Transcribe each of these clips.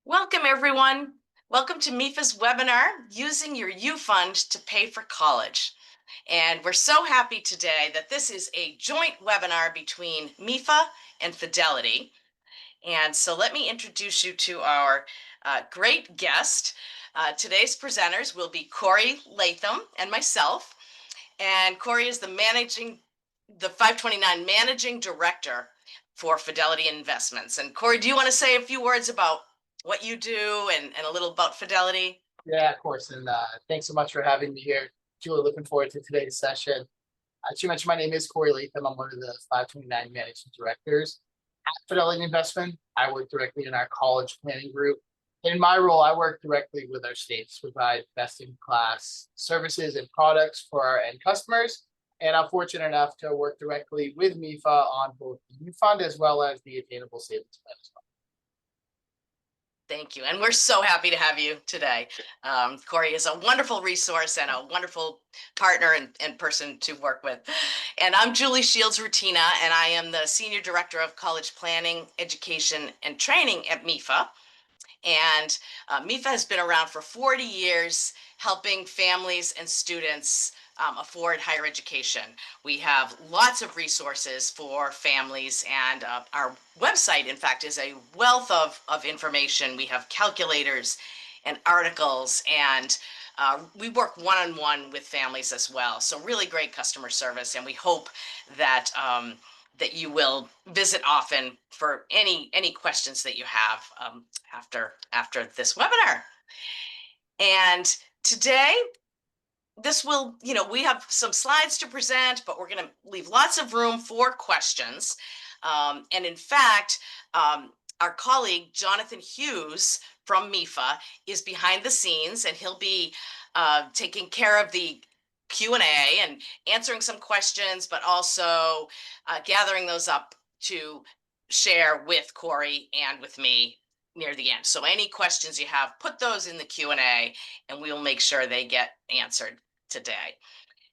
Welcome, everyone. Welcome to MEFA's webinar, Using Your U-Fund to Pay for College. And we're so happy today that this is a joint webinar between MEFA and Fidelity. And so let me introduce you to our great guest. Today's presenters will be Corey Latham and myself. And Corey is the 529 Managing Director for Fidelity Investments. And Corey, do you want to say a few words about what you do and a little about Fidelity? Yeah, of course. And thanks so much for having me here. Julie, looking forward to today's session. As you mentioned, my name is Corey Latham. I'm one of the 529 managing directors at Fidelity Investment. I work directly in our college planning group. In my role, I work directly with our states to provide best-in-class services and products for our end customers. And I'm fortunate enough to work directly with MEFA on both the U-Fund as well as the Attainable Savings Plan as well. Thank you. And we're so happy to have you today. Corey is a wonderful resource and a wonderful partner and person to work with. And I'm Julie Shields Rutina, and I am the Senior Director of College Planning, Education, and Training at MEFA. And MEFA has been around for 40 years, helping families and students afford higher education. We have lots of resources for families, and our website, in fact, is a wealth of information. We have calculators and articles, and we work one-on-one with families as well. So really great customer service, and we hope that that you will visit often for any questions that you have after this webinar. And today, we have some slides to present, but we're going to leave lots of room for questions. And in fact, our colleague, Jonathan Hughes from MEFA, is behind the scenes, and he'll be taking care of the Q&A and answering some questions, but also gathering those up to share with Corey and with me near the end. So any questions you have, put those in the Q&A, and we will make sure they get answered today.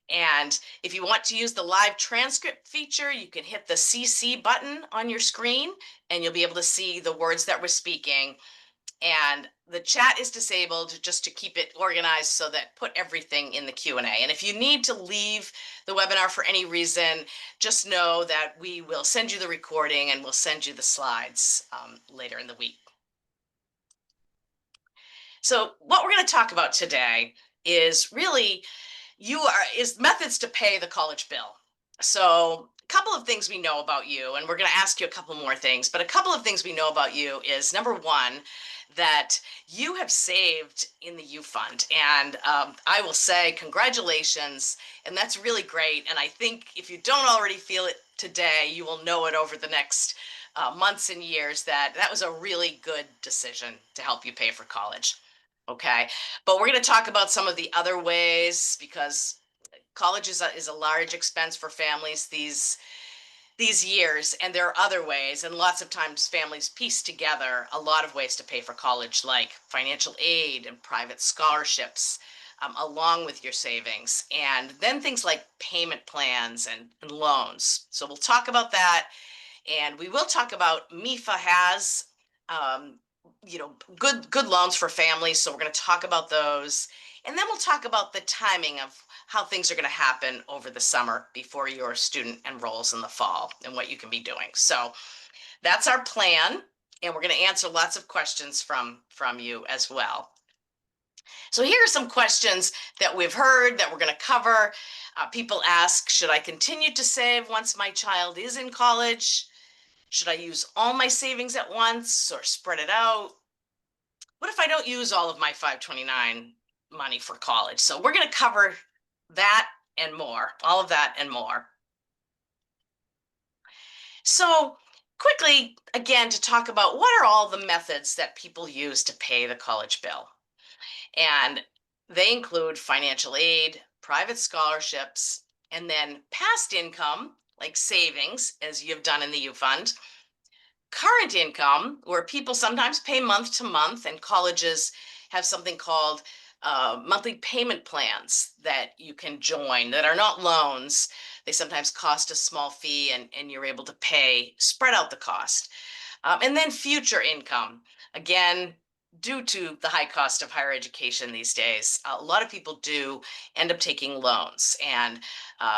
And if you want to use the live transcript feature, you can hit the CC button on your screen, and you'll be able to see the words that we're speaking. And the chat is disabled just to keep it organized, so that put everything in the Q&A. And if you need to leave the webinar for any reason, just know that we will send you the recording and we'll send you the slides later in the week. So what we're going to talk about today is really methods to pay the college bill. So a couple of things we know about you, and we're going to ask you a couple more things, but a couple of things we know about you is, number one, that you have saved in the U-Fund. And I will say congratulations, and that's really great. And I think if you don't already feel it today, you will know it over the next months and years that that was a really good decision to help you pay for college. Okay, but we're going to talk about some of the other ways, because college is a large expense for families these years, and there are other ways, and lots of times families piece together a lot of ways to pay for college, like financial aid and private scholarships, along with your savings, and then things like payment plans and loans. So we'll talk about that, and we will talk about MEFA has good loans for families, so we're going to talk about those, and then we'll talk about the timing of how things are going to happen over the summer before your student enrolls in the fall and what you can be doing. So that's our plan, and we're going to answer lots of questions from you as well. So here are some questions that we've heard that we're going to cover. People ask, should I continue to save once my child is in college? Should I use all my savings at once or spread it out? What if I don't use all of my 529 money for college? So we're going to cover that and more, all of that and more. So quickly, again, to talk about what are all the methods that people use to pay the college bill. And they include financial aid, private scholarships, and then past income, like savings, as you've done in the U-Fund, current income, where people sometimes pay month to month, and colleges have something called monthly payment plans that you can join that are not loans. They sometimes cost a small fee, and you're able to spread out the cost. And then future income. Again, due to the high cost of higher education these days, a lot of people do end up taking loans. And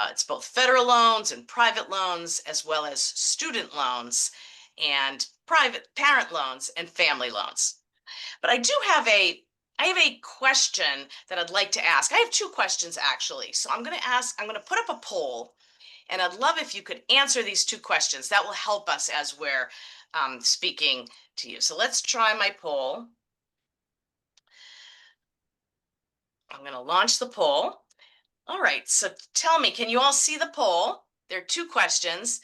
it's both federal loans and private loans, as well as student loans and private parent loans and family loans. But I have a question that I'd like to ask. I have two questions actually. So I'm going to put up a poll, and I'd love if you could answer these two questions. That will help us as we're speaking to you. So let's try my poll. I'm going to launch the poll. All right, so tell me, can you all see the poll? There are two questions.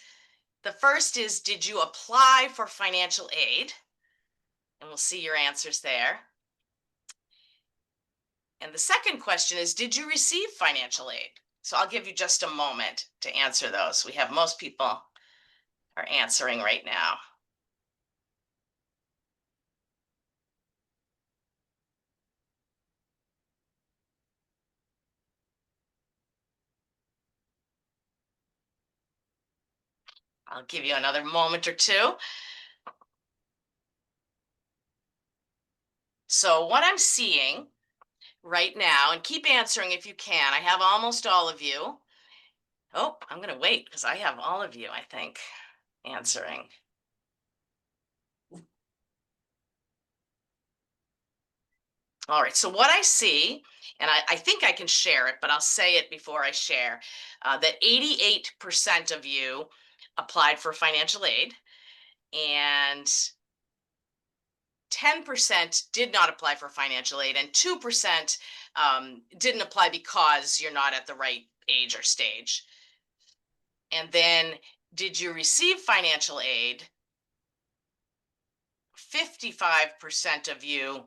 The first is, did you apply for financial aid? And we'll see your answers there. And the second question is, did you receive financial aid? So I'll give you just a moment to answer those. We have most people are answering right now. I'll give you another moment or two. So what I'm seeing right now, and keep answering if you can, I have almost all of you. Oh, I'm going to wait because I have all of you, I think, answering. All right, so what I see, and I think I can share it, but I'll say it before I share, that 88% of you applied for financial aid, and 10% did not apply for financial aid, and 2% didn't apply because you're not at the right age or stage. And then, did you receive financial aid? 55% of you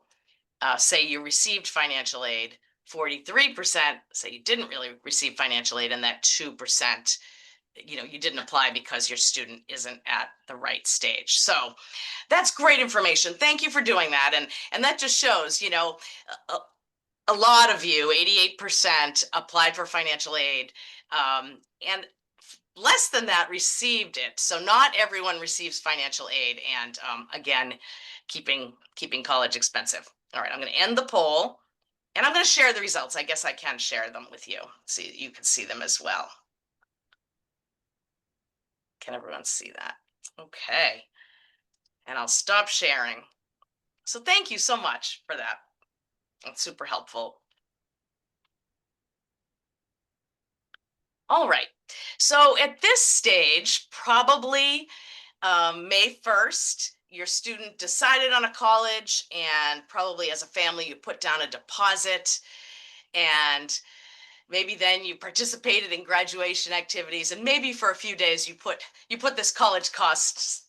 say you received financial aid. 43% say you didn't really receive financial aid, and that 2%, you didn't apply because your student isn't at the right stage. So that's great information. Thank you for doing that. And that just shows, a lot of you, 88%, applied for financial aid, and less than that received it. So not everyone receives financial aid, and again, keeping college expensive. All right, I'm going to end the poll, and I'm going to share the results. I guess I can share them with you, so you can see them as well. Can everyone see that? Okay. And I'll stop sharing. So thank you so much for that. That's super helpful. All right. So at this stage, probably May 1st, your student decided on a college, and probably as a family, you put down a deposit, and maybe then you participated in graduation activities, and maybe for a few days you put this college costs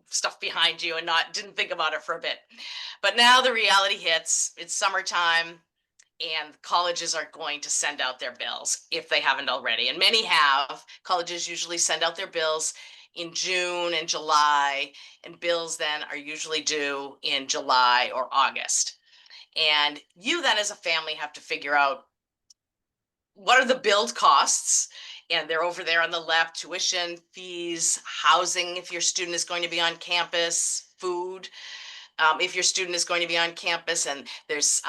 stuff behind you and didn't think about it for a bit. But now the reality hits. It's summertime, and colleges are going to send out their bills if they haven't already. And many have. Colleges usually send out their bills in June and July, and bills then are usually due in July or August. And you then as a family have to figure out, what are the build costs? And they're over there on the left: tuition, fees, housing if your student is going to be on campus, food if your student is going to be on campus, and there's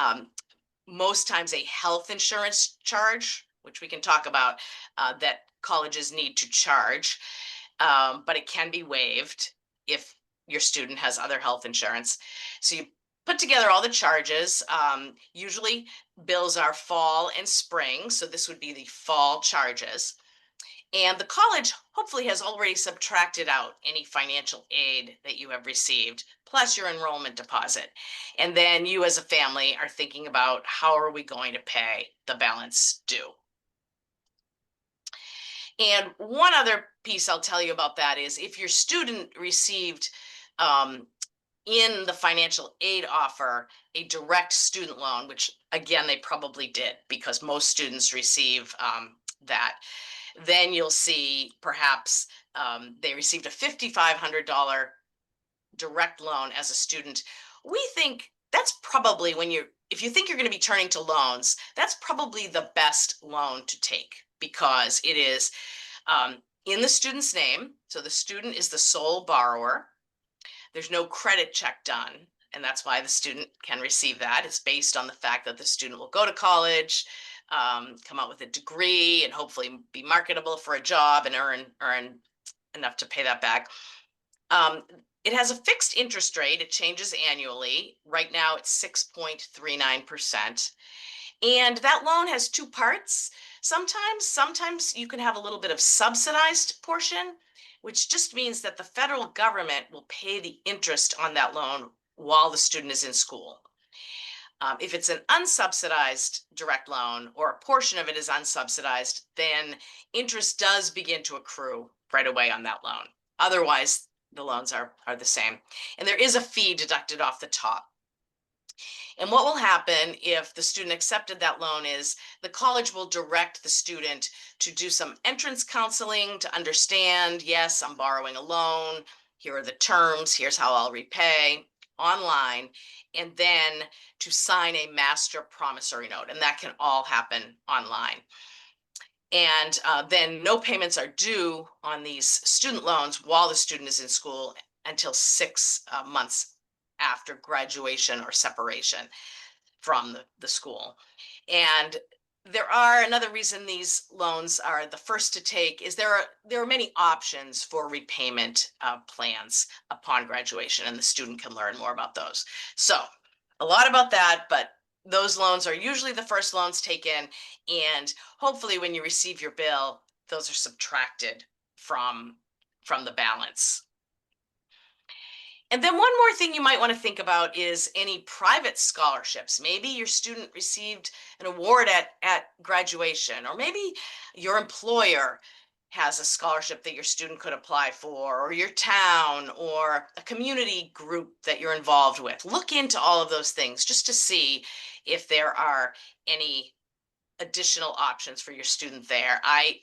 most times a health insurance charge, which we can talk about, that colleges need to charge, but it can be waived if your student has other health insurance. So you put together all the charges. Usually bills are fall and spring, so this would be the fall charges. And the college hopefully has already subtracted out any financial aid that you have received, plus your enrollment deposit. And then you as a family are thinking about, how are we going to pay the balance due? And one other piece I'll tell you about that is, if your student received in the financial aid offer a direct student loan, which again, they probably did because most students receive that, then you'll see perhaps they received a $5,500 direct loan as a student. We think that's probably, if you think you're going to be turning to loans, that's probably the best loan to take, because it is in the student's name. So the student is the sole borrower. There's no credit check done. and that's why the student can receive that. It's based on the fact that the student will go to college, come out with a degree, and hopefully be marketable for a job and earn enough to pay that back. It has a fixed interest rate. It changes annually. Right now, it's 6.39%. And that loan has two parts. Sometimes you can have a little bit of subsidized portion, which just means that the federal government will pay the interest on that loan while the student is in school. If it's an unsubsidized direct loan or a portion of it is unsubsidized, then interest does begin to accrue right away on that loan. Otherwise, the loans are the same. And there is a fee deducted off the top. And what will happen if the student accepted that loan is the college will direct the student to do some entrance counseling to understand, yes, I'm borrowing a loan. Here are the terms. Here's how I'll repay online. And then to sign a master promissory note. And that can all happen online. And then no payments are due on these student loans while the student is in school until 6 months after graduation or separation from the school. And another reason these loans are the first to take is there are many options for repayment plans upon graduation, and the student can learn more about those. So a lot about that, but those loans are usually the first loans taken, and hopefully when you receive your bill, those are subtracted from the balance. And then one more thing you might want to think about is any private scholarships. Maybe your student received an award at graduation, or maybe your employer has a scholarship that your student could apply for, or your town, or a community group that you're involved with. Look into all of those things just to see if there are any additional options for your student there. I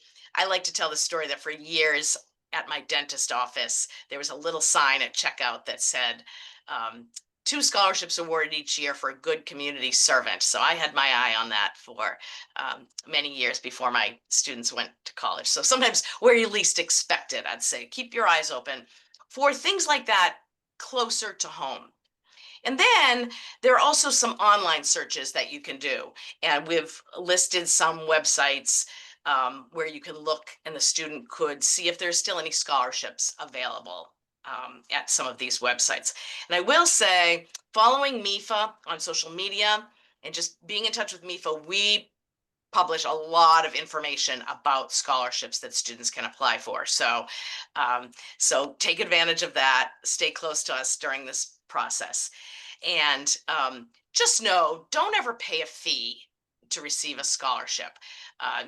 like to tell the story that for years at my dentist office, there was a little sign at checkout that said, 2 scholarships awarded each year for a good community servant. So I had my eye on that for many years before my students went to college. So sometimes where you least expect it, I'd say keep your eyes open for things like that closer to home. And then there are also some online searches that you can do. And we've listed some websites where you can look and the student could see if there's still any scholarships available at some of these websites. And I will say, following MEFA on social media and just being in touch with MEFA, we publish a lot of information about scholarships that students can apply for. So take advantage of that. Stay close to us during this process. And just know, don't ever pay a fee to receive a scholarship.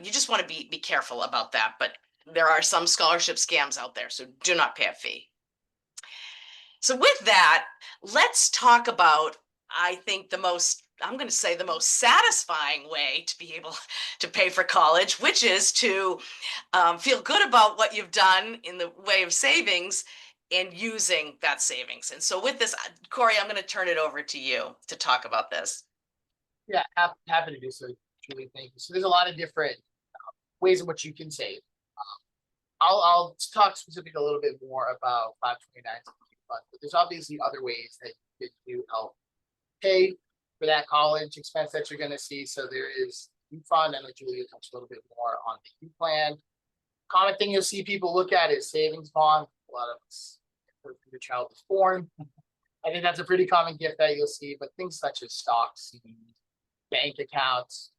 You just want to be careful about that. But there are some scholarship scams out there, so do not pay a fee. So with that, let's talk about, I think, I'm going to say the most satisfying way to be able to pay for college, which is to feel good about what you've done in the way of savings and using that savings. And so with this, Corey, I'm going to turn it over to you to talk about this. Yeah, happy to do so, Julie. Thank you. So there's a lot of different ways in which you can save. I'll talk specifically a little bit more about 529, but there's obviously other ways that you do help pay for that college expense that you're going to see. So there is U.Fund. I know Julia touched a little bit more on the U plan. Common thing you'll see people look at is savings bond. A lot of us, your child is born. I think that's a pretty common gift that you'll see, but things such as stocks, bank accounts,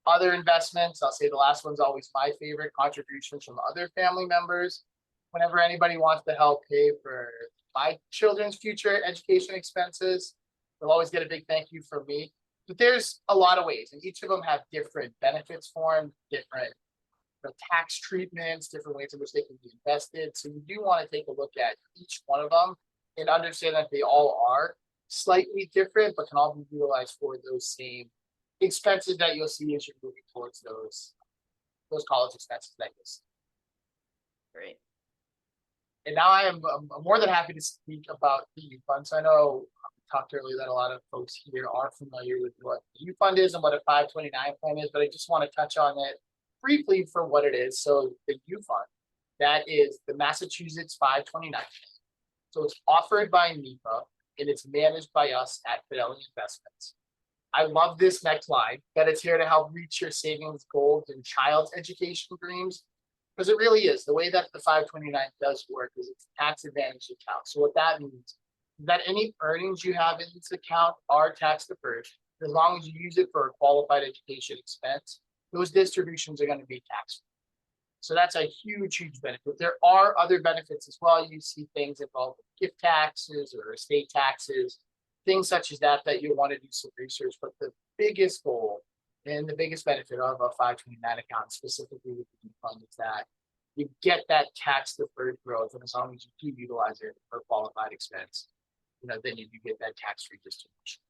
other investments. I'll say the last one's always my favorite, contributions from other family members. Whenever anybody wants to help pay for my children's future education expenses, they'll always get a big thank you from me. But there's a lot of ways, and each of them have different benefits for them, different tax treatments, different ways in which they can be invested. So you do want to take a look at each one of them and understand that they all are slightly different, but can all be utilized for those same expenses that you'll see as you're moving towards those college expenses that you'll see. Great. And now I'm more than happy to speak about the U-Fund. So I know we talked earlier that a lot of folks here are familiar with what the U-Fund is and what a 529 plan is, but I just want to touch on it briefly for what it is. So the U-Fund, that is the Massachusetts 529. So it's offered by MEFA. and it's managed by us at Fidelity Investments. I love this next line, that it's here to help reach your savings goals and child's education dreams, because it really is. The way that the 529 does work is it's a tax advantage account. So what that means is that any earnings you have in this account are tax deferred, as long as you use it for a qualified education expense. Those distributions are going to be tax free. So that's a huge, huge benefit. There are other benefits as well. You see things involved with gift taxes or estate taxes, things such as that, that you want to do some research. But the biggest goal and the biggest benefit of a 529 account, specifically with the fund, is that you get that tax deferred growth. And as long as you do utilize it for qualified expense, then you do get that tax free distribution.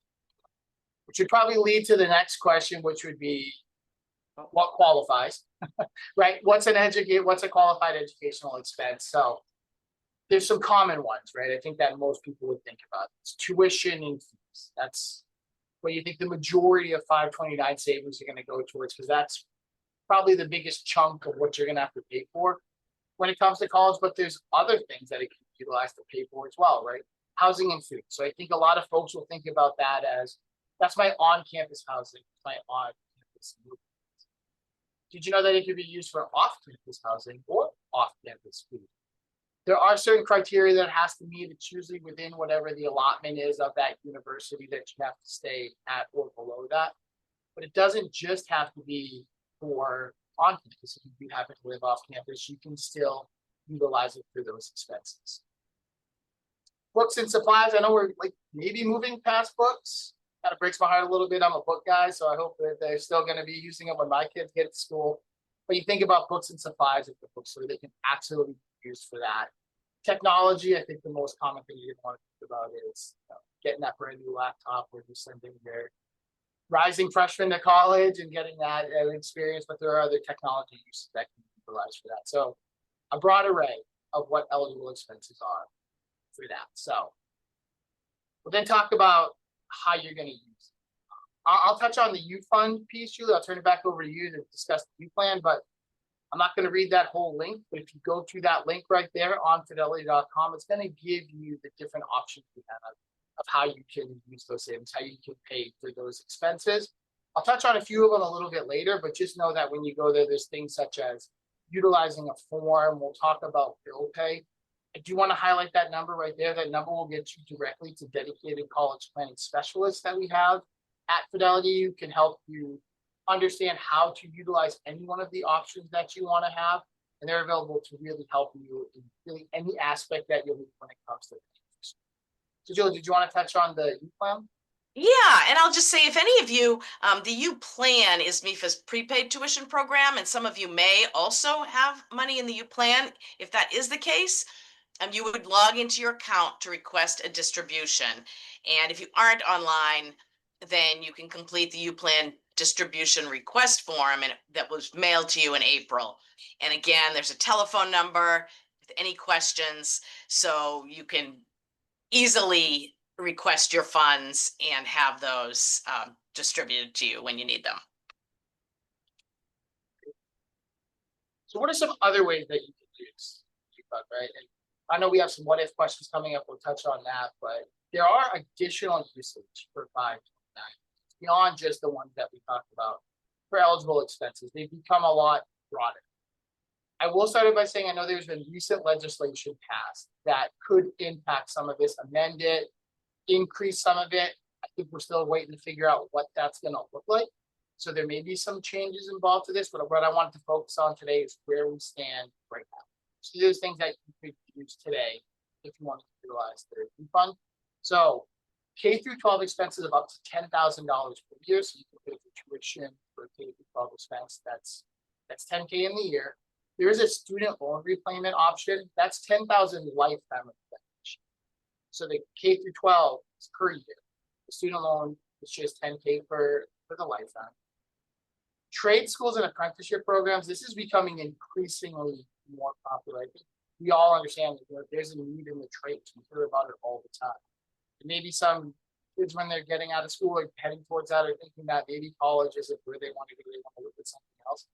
Which would probably lead to the next question, which would be, what qualifies, right? What's a qualified educational expense? So there's some common ones, right? I think that most people would think about. It's tuition and fees. That's what you think the majority of 529 savings are going to go towards, because that's probably the biggest chunk of what you're going to have to pay for when it comes to college. But there's other things that it can be utilized to pay for as well, right? Housing and food. So I think a lot of folks will think about that as, that's my on-campus housing, my on-campus food. Did you know that it could be used for off-campus housing or off-campus food? There are certain criteria that it has to meet. It's usually within whatever the allotment is of that university that you have to stay at or below that. But it doesn't just have to be for on-campus. If you happen to live off-campus, you can still utilize it for those expenses. Books and supplies. I know we're maybe moving past books. Kind of breaks my heart a little bit. I'm a book guy, so I hope that they're still going to be using them when my kids get to school. But you think about books and supplies at the bookstore, they can absolutely be used for that. Technology, I think the most common thing you want to think about is getting that brand new laptop, or just sending your rising freshman to college and getting that experience. But there are other technology uses that can be utilized for that. So a broad array of what eligible expenses are for that. So we'll then talk about how you're going to use it. I'll touch on the U.Fund piece, Julie. I'll turn it back over to you to discuss the U-Plan, but I'm not going to read that whole link. But if you go to that link right there on fidelity.com, it's going to give you the different options we have of how you can use those savings, how you can pay for those expenses. I'll touch on a few of them a little bit later, but just know that when you go there, there's things such as utilizing a form. We'll talk about bill pay. I do want to highlight that number right there. That number will get you directly to dedicated college planning specialists that we have at Fidelity, who can help you understand how to utilize any one of the options that you want to have. And they're available to really help you in really any aspect that you'll need when it comes to it. So Jill, did you want to touch on the U-Plan? Yeah, and I'll just say, if any of you, the U-Plan is MEFA's prepaid tuition program, and some of you may also have money in the U-Plan. If that is the case, you would log into your account to request a distribution. And if you aren't online, then you can complete the U-Plan distribution request form, and that was mailed to you in April. And again, there's a telephone number with any questions, so you can easily request your funds and have those distributed to you when you need them. So what are some other ways that you can use U-Fund, right? And I know we have some what if questions coming up. We'll touch on that, but there are additional usage for 529 beyond just the ones that we talked about for eligible expenses. They've become a lot broader. I will start it by saying, I know there's been recent legislation passed that could impact some of this, amend it, increase some of it. I think we're still waiting to figure out what that's going to look like. So there may be some changes involved to this, but what I wanted to focus on today is where we stand right now. So there's things that you could use today if you want to utilize the U-Fund. So K through 12 expenses of up to $10,000 per year. So you can pay for tuition for K through 12 expense. That's $10K in the year. There is a student loan repayment option. That's $10,000 lifetime of repayment. So the K through 12 is per year. The student loan is just $10K for the lifetime. Trade schools and apprenticeship programs. This is becoming increasingly more popular. I think we all understand that there's a need in the trades. We hear about it all the time. And maybe some kids, when they're getting out of school or heading towards that, are thinking that maybe college isn't where they want to go. They want to look at something else.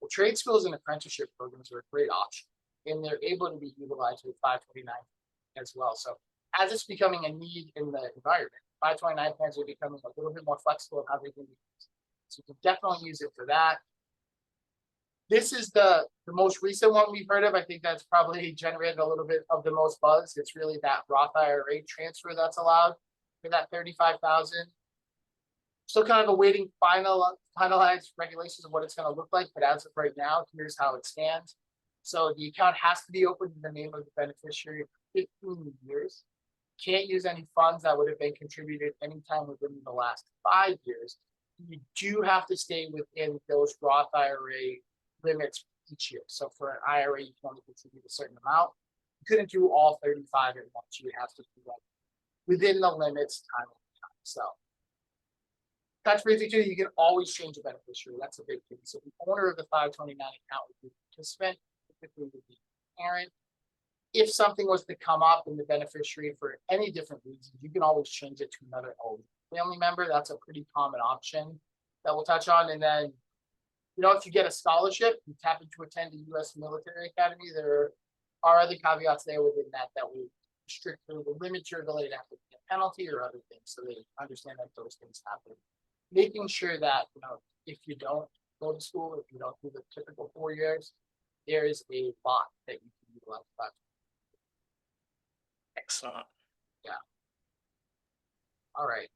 Well, trade schools and apprenticeship programs are a great option, and they're able to be utilized with 529 as well. So as it's becoming a need in the environment, 529 plans are becoming a little bit more flexible in how they can be used. So you can definitely use it for that. This is the most recent one we've heard of. I think that's probably generated a little bit of the most buzz. It's really that Roth IRA transfer that's allowed for that 35,000. Still kind of awaiting finalized regulations of what it's going to look like, but as of right now, here's how it stands. So the account has to be opened in the name of the beneficiary for 15 years. Can't use any funds that would have been contributed anytime within the last 5 years. You do have to stay within those Roth IRA limits each year. So for an IRA, you can only contribute a certain amount. You couldn't do all 35 at once. You would have to do that within the limits time. So that's basically too. You can always change a beneficiary. That's a big thing. So the owner of the 529 account would be the participant, typically would be the parent. If something was to come up in the beneficiary for any different reasons, you can always change it to another family member. That's a pretty common option that we'll touch on. And then, if you get a scholarship, you happen to attend a U.S. military academy, there are other caveats there within that would strictly limit your ability to have to pay a penalty or other things. So they understand that those things happen. Making sure that, if you don't go to school, if you don't do the typical 4 years, there is a bot that you can utilize. Excellent. Yeah. All right.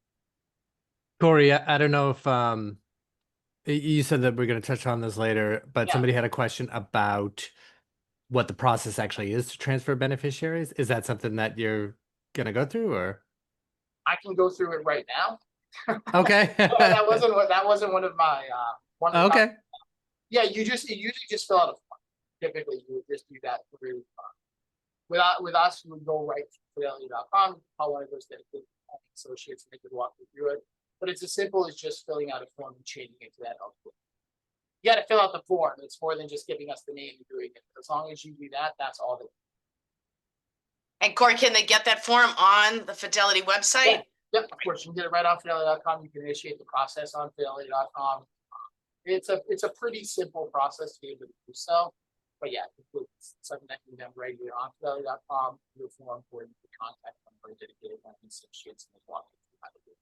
Corey, I don't know if you said that we're going to touch on this later, but Yeah. somebody had a question about what the process actually is to transfer beneficiaries. Is that something that you're going to go through, or? I can go through it right now. Okay. that wasn't one of my Okay. Yeah, you usually just fill out a form. Typically, you would just do that through. With us, you would go right to fidelity.com, call one of those dedicated associates, and they could walk you through it. But it's as simple as just filling out a form and changing it to that output. You got to fill out the form. It's more than just giving us the name and doing it. As long as you do that, that's all they. And Corey, can they get that form on the Fidelity website? Yeah. Yep, of course, you can get it right on fidelity.com. You can initiate the process on fidelity.com. It's a pretty simple process to be able to do so. But yeah, it's something that can be done right here on fidelity.com. Your form for you to contact them for dedicated associates and walk you through how to do it.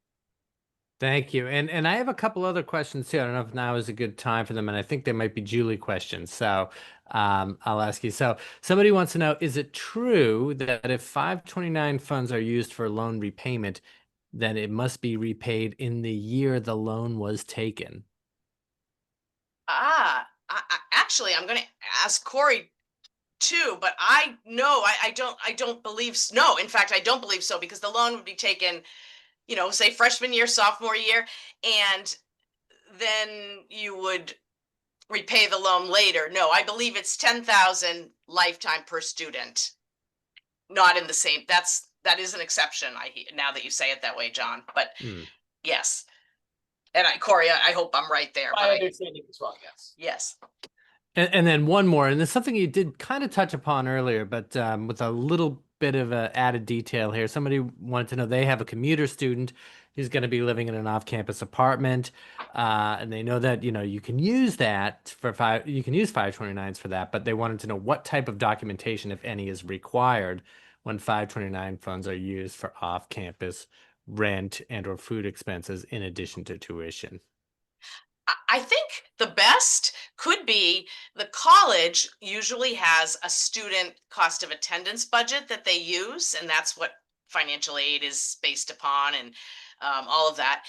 Thank you. And I have a couple other questions too. I don't know if now is a good time for them, and I think they might be Julie questions. So I'll ask you. So somebody wants to know, is it true that if 529 funds are used for loan repayment, then it must be repaid in the year the loan was taken? Actually, I'm going to ask Corey too, but I don't believe no. In fact, I don't believe so, because the loan would be taken, say freshman year, sophomore year, and then you would repay the loan later. No, I believe it's 10,000 lifetime per student. Not in the same. That is an exception. Now that you say it that way, John. But yes, and Corey, I hope I'm right there. My understanding as well, yes. Yes. And then one more, and it's something you did kind of touch upon earlier, but with a little bit of added detail here. Somebody wanted to know, they have a commuter student who's going to be living in an off-campus apartment, and they know that you can use that for you can use 529s for that, but they wanted to know what type of documentation, if any, is required when 529 funds are used for off-campus rent and or food expenses in addition to tuition. I think the best could be the college usually has a student cost of attendance budget that they use, and that's what financial aid is based upon, and all of that.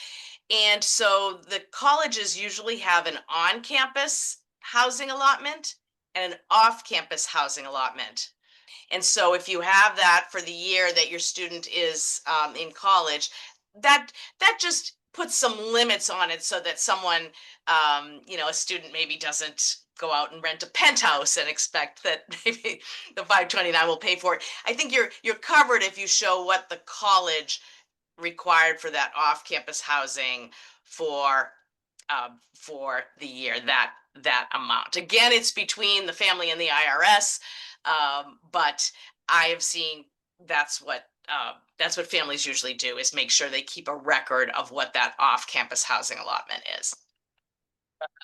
And so the colleges usually have an on-campus housing allotment and an off-campus housing allotment. And so if you have that for the year that your student is in college, that just puts some limits on it, so that someone, a student maybe doesn't go out and rent a penthouse and expect that maybe the 529 will pay for it. I think you're covered if you show what the college required for that off-campus housing for the year, that amount. Again, it's between the family and the IRS, but I have seen that's what families usually do, is make sure they keep a record of what that off-campus housing allotment is.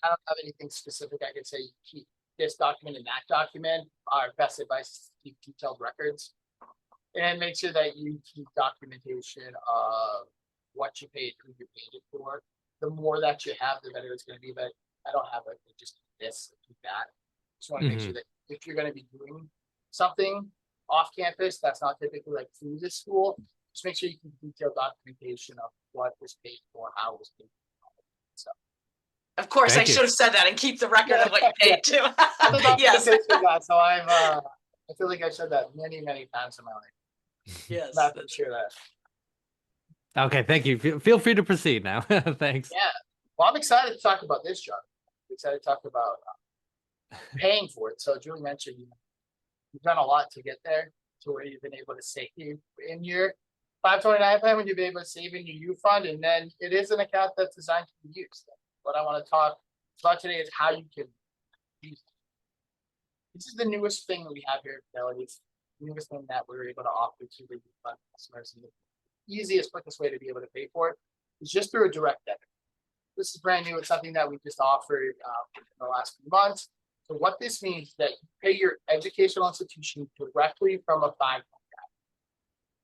I don't have anything specific I could say. Keep this document and that document. Our best advice is to keep detailed records. And make sure that you keep documentation of what you paid, who you paid it for. The more that you have, the better it's going to be. But I don't have just this, do that. Just want to make sure that if you're going to be doing something off campus that's not typically like through this school, just make sure you keep detailed documentation of what was paid for, how it was paid for. So, Of course, Thank I you. should have said that and keep the record of what you paid too. I'm the Yes. documentation guy, so I feel like I've said that many times in my life. Yes. Not to share that. Okay, thank you. Feel free to proceed now. Thanks. Yeah. Well, I'm excited to talk about this, John. I'm excited to talk about paying for it. So Julie mentioned you've done a lot to get there to where you've been able to save in your 529 plan, when you've been able to save in your U-Fund, and then it is an account that's designed to be used. What I want to talk about today is how you can use it. This is the newest thing that we have here at Fidelity. It's the newest thing that we're able to offer to the U-Fund customers. And the easiest, quickest way to be able to pay for it is just through a direct debit. This is brand new. It's something that we just offered in the last few months. So what this means is that you pay your educational institution directly from a 529,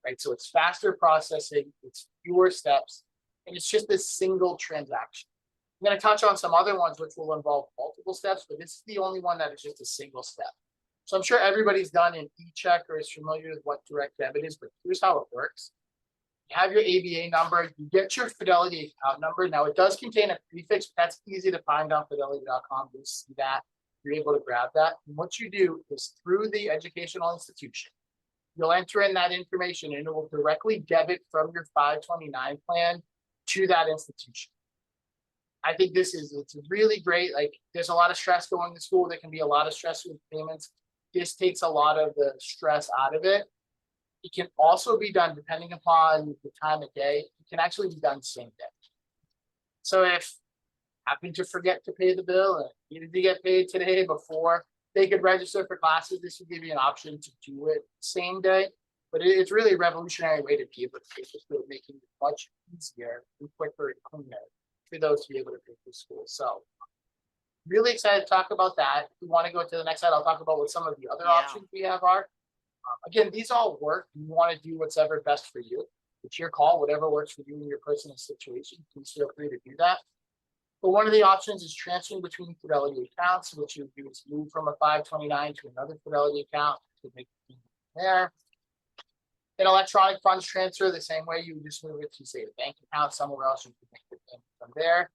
right? So it's faster processing, it's fewer steps, and it's just a single transaction. I'm going to touch on some other ones which will involve multiple steps, but this is the only one that is just a single step. So I'm sure everybody's done an e-check or is familiar with what direct debit is, but here's how it works. You have your ABA number, you get your Fidelity account number. Now it does contain a prefix, but that's easy to find on fidelity.com. You'll see that. You're able to grab that. And what you do is through the educational institution, you'll enter in that information and it will directly debit from your 529 plan to that institution. I think it's really great. Like, there's a lot of stress going to school. There can be a lot of stress with payments. This takes a lot of the stress out of it. It can also be done depending upon the time of day. It can actually be done same day. So if you happen to forget to pay the bill and needed to get paid today before they could register for classes, this would give you an option to do it same day. But it's really a revolutionary way to be able to pay for school, making it much easier and quicker and cleaner for those to be able to pay for school. So really excited to talk about that. If we want to go to the next slide, I'll talk about what some of the other options we have are. Again, these all work. You want to do what's ever best for you. It's your call, whatever works for you in your personal situation. Please feel free to do that. But one of the options is transferring between Fidelity accounts, which you do is move from a 529 to another Fidelity account to make the payment there. An electronic funds transfer, the same way you would just move it to, say, a bank account somewhere else, you can make the payment from there.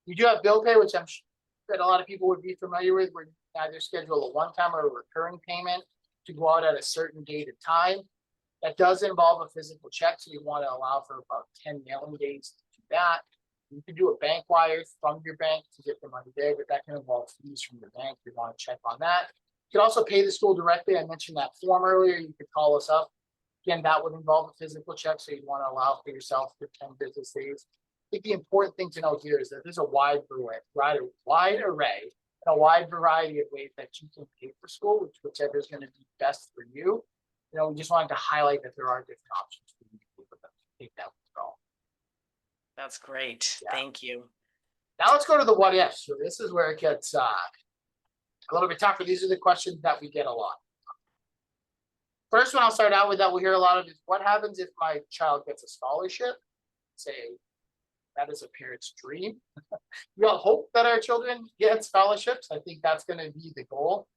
You do have bill pay, which I'm sure that a lot of people would be familiar with, where you can either schedule a one-time or a recurring payment to go out at a certain date of time. That does involve a physical check, so you want to allow for about 10 mailing days to do that. You can do a bank wire from your bank to get the money there, but that can involve fees from your bank. You want to check on that. You can also pay the school directly. I mentioned that form earlier. You could call us up. Again, that would involve a physical check, so you want to allow for yourself for 10 business days. I think the important thing to know here is that there's a wide array and a wide variety of ways that you can pay for school, whichever is going to be best for you. You know, we just wanted to highlight that there are different options for you to be able to take that withdrawal. That's great. Yeah. Thank you. Now let's go to the what if. So this is where it gets a little bit tougher. These are the questions that we get a lot. First one I'll start out with that we'll hear a lot of is, what happens if my child gets a scholarship? Say, that is a parent's dream. We all hope that our children get scholarships. I think that's going to be the goal.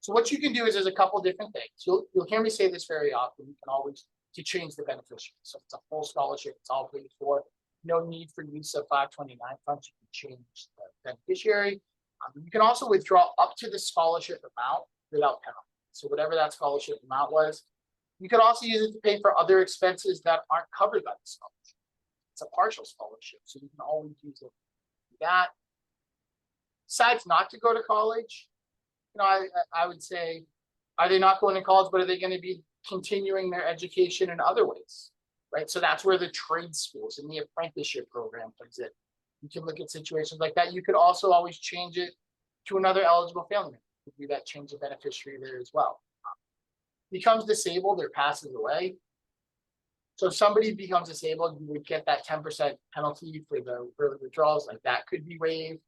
So what you can do is there's a couple different things. You'll hear me say this very often. You can always to change the beneficiary. So if it's a full scholarship, it's all paid for. No need for use of 529 funds. You can change the beneficiary. You can also withdraw up to the scholarship amount without penalty. So whatever that scholarship amount was, you could also use it to pay for other expenses that aren't covered by the scholarship. It's a partial scholarship, so you can always use it to do that. Besides not to go to college, you know, I would say, are they not going to college, but are they going to be continuing their education in other ways, right? So that's where the trade schools and the apprenticeship program comes in. You can look at situations like that. You could also always change it to another eligible family member. You could do that, change the beneficiary there as well. Becomes disabled or passes away. So if somebody becomes disabled, you would get that 10% penalty for the early withdrawals. Like, that could be waived.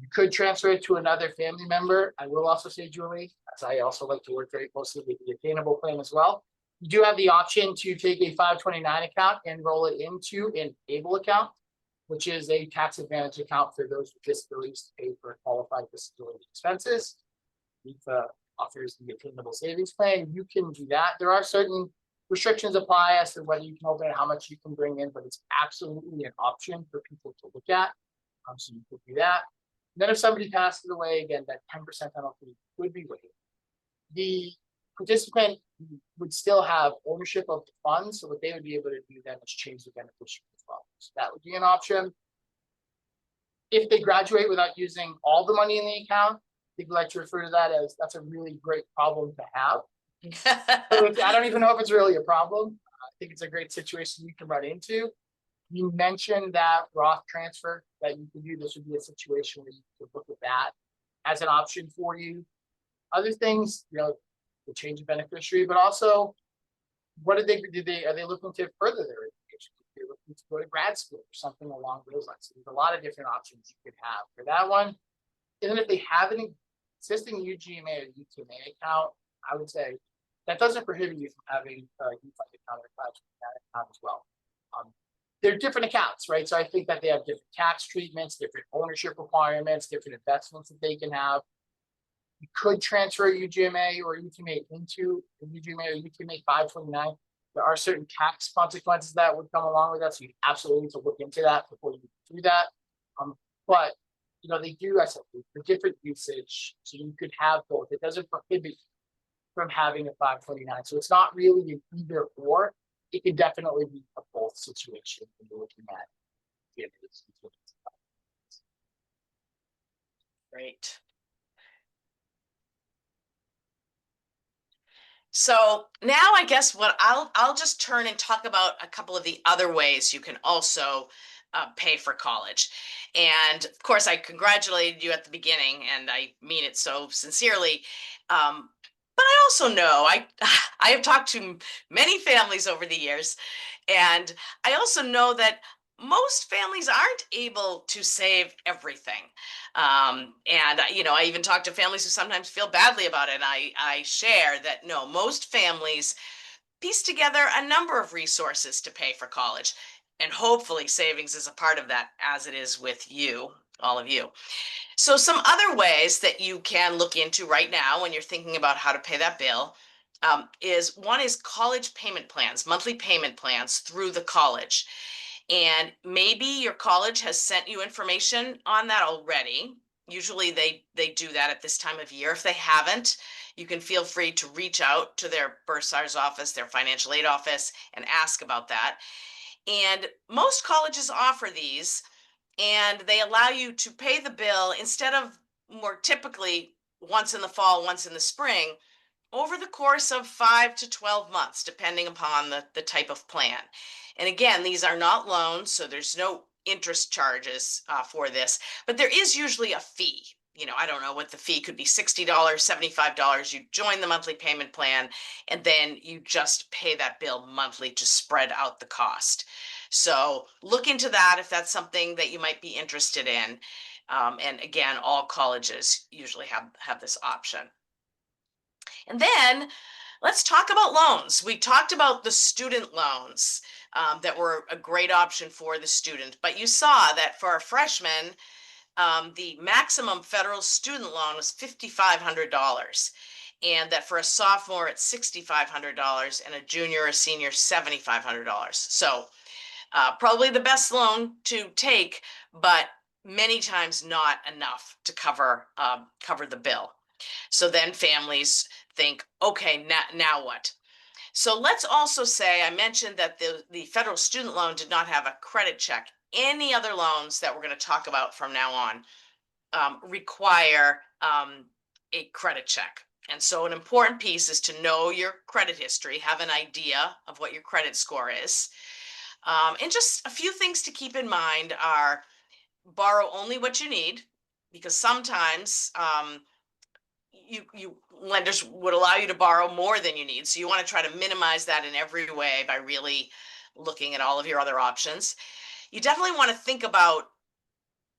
You could transfer it to another family member. I will also say, Julie, as I also like to work very closely with the attainable plan as well, You do have the option to take a 529 account and roll it into an ABLE account, which is a tax advantage account for those with disabilities to pay for qualified disability expenses. MEFA offers the attainable savings plan. You can do that. There are certain restrictions apply as to whether you can open it, how much you can bring in, but it's absolutely an option for people to look at. So you could do that. And then if somebody passes away, again, that 10% penalty would be waived. The participant would still have ownership of the funds. So what they would be able to do then is change the beneficiary as well. So that would be an option. If they graduate without using all the money in the account, people like to refer to that as that's a really great problem to have. So I don't even know if it's really a problem. I think it's a great situation you can run into. You mentioned that Roth transfer that you could do. This would be a situation where you could look at that as an option for you. Other things, you know, the change of beneficiary, but also what are they looking to further their education? They're looking to go to grad school or something along those lines. So there's a lot of different options you could have for that one. And then if they have an existing UGMA or UTMA account, I would say that doesn't prohibit you from having a U.Fund account or a account as well. They're different accounts, right? So I think that they have different tax treatments, different ownership requirements, different investments that they can have. You could transfer a UGMA or UTMA into a UGMA or UTMA 529. There are certain tax consequences that would come along with that, so you absolutely need to look into that before you do that. But you know, they do, I said, for different usage, so you could have both. It doesn't prohibit you from having a 529. So it's not really an either or. It can definitely be a both situation when you're looking at it. Great. So now I guess what I'll just turn and talk about a couple of the other ways you can also pay for college. And of course, I congratulated you at the beginning, and I mean it so sincerely. But I also know I have talked to many families over the years, and I also know that most families aren't able to save everything. And you know, I even talk to families who sometimes feel badly about it. And I share that no, most families piece together a number of resources to pay for college. And hopefully savings is a part of that, as it is with you, all of you. So some other ways that you can look into right now when you're thinking about how to pay that bill is one is college payment plans, monthly payment plans through the college. And maybe your college has sent you information on that already. Usually they do that at this time of year. If they haven't, you can feel free to reach out to their bursar's office, their financial aid office, and ask about that. And most colleges offer these, and they allow you to pay the bill instead of more typically once in the fall, once in the spring, over the course of 5 to 12 months, depending upon the type of plan. And again, these are not loans, so there's no interest charges for this, but there is usually a fee. You know, I don't know what the fee could be, $60, $75. You join the monthly payment plan, and then you just pay that bill monthly to spread out the cost. So look into that if that's something that you might be interested in. And again, all colleges usually have this option. And then let's talk about loans. We talked about the student loans that were a great option for the student, but you saw that for a freshman, the maximum federal student loan was $5,500, and that for a sophomore it's $6,500, and a junior or senior $7,500. So probably the best loan to take, but many times not enough to cover the bill. So then families think, okay, now what? So let's also say, I mentioned that the federal student loan did not have a credit check. Any other loans that we're going to talk about from now on require a credit check. And so an important piece is to know your credit history, have an idea of what your credit score is. And just a few things to keep in mind are borrow only what you need, because sometimes you lenders would allow you to borrow more than you need. So you want to try to minimize that in every way by really looking at all of your other options. You definitely want to think about